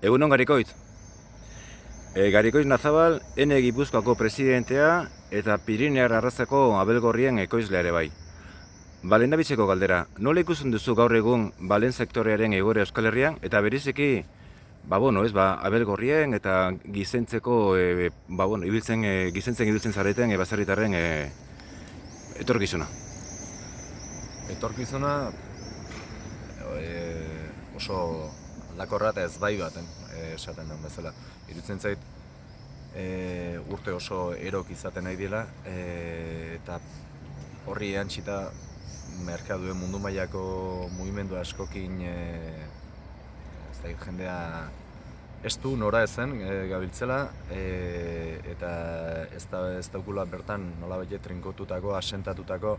Egunon Garikoitz. Garikoitz Nazabal, Ene Gipuzkoako presidentea eta Pirinear arrazako abelgorrien ekoizlea ere bai. Lehendabiziko galdera, nola ikusten duzu gaur egun balen sektorearen egoera Euskal Herrian eta bereziki abelgorrien eta gizentzeko gizentzen ibiltzen zareten baserritarren etorkizuna? Etorkizuna oso aldakorra eta ezbai baten esaten den bezala. Iruditzen zait urte oso erok izaten nahi dela eta horri erantsita merkaduen mundu mailako mugimendu askokin jendea estu nora ezen gabiltzela eta ez daukula bertan nolabait trinkotutako, asentatutako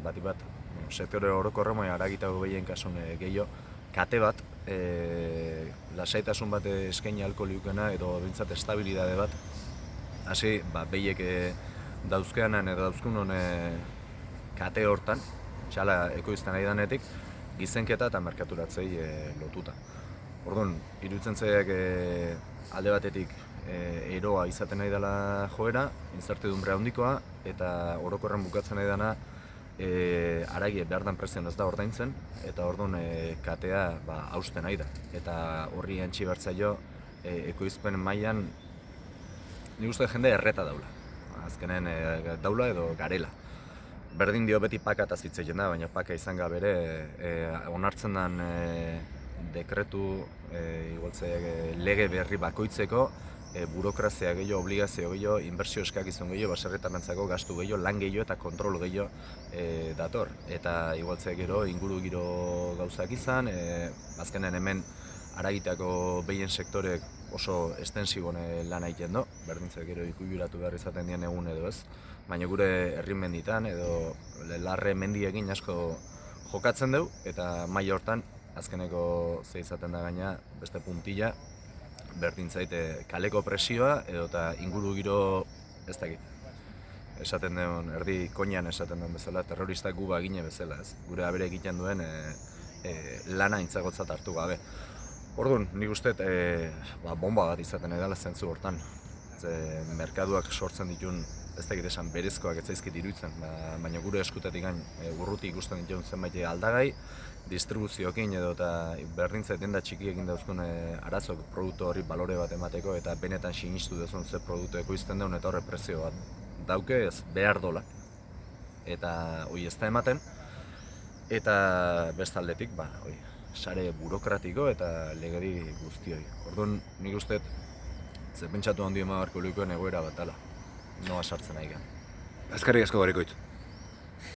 bat sektore orokorrean haragitako gehien kasun gehiago kate bat, lasaitasun bat eskaini ahalko liukena edo bintzat estabilidade bat hasi behiek dauzkeanan edo dauzkunon kate hortan, txala ekoizten nahi danetik, gizenketa eta merkaturatzei lotuta. Orduan, iruditzen zaiak alde batetik eroa izaten nahi dela joera, inzertidunbre handikoa, eta orokorren bukatzen nahi dena aragie behar den prezioan ez da ordaintzen, eta orduan katea hausten nahi da. Eta horri entxi bertzaio ekoizpen mailan nik uste jende erreta daula. Azkenen daula edo garela. Berdin dio beti pakataz hitz egiten da, baina paka izan bere onartzen den dekretu lege berri bakoitzeko burokrazia gehiago, obligazio gehiago, inbertsio eskakizun gehiago, baserritarrentzako gastu gehiago, lan gehiago eta kontrol gehiago dator. Eta igualtzea gero inguru giro gauzak izan, azkenen hemen haragitako behien sektorek oso estensibon lan egiten do, berdintzak gero ikuiluratu behar izaten dien egun edo ez, baina gure herri menditan edo larre mendiekin asko jokatzen dugu eta maila hortan azkeneko ze izaten da gaina beste puntilla berdintzait kaleko presioa edo eta inguru giro ez dakit. Esaten den, erdi koinan esaten den bezala, terroristak gu bagine bezala, ez? Gure abere egiten duen lana intzagotzat hartu gabe. Orduan, nik uste bomba bat izaten edala zentzu hortan. Merkaduak sortzen ditun, ez dakit esan berezkoak ez zaizkit iruditzen, baina gure eskutatik gain urruti ikusten dituen zenbait aldagai, distribuzioekin edo eta berdintza denda txikiekin dauzkun arazok produktu horri balore bat emateko eta benetan sinistu duzun ze produktu ekoizten duen eta horre prezio bat dauke ez behar dola. Eta hori ez da ematen, eta bestaldetik sare burokratiko eta legedi guztioi. Orduan nik uste ze pentsatu handi ema beharko lukuen egoera bat dela. Noa sartzen nahi gen. Eskerrik asko Garikoitz.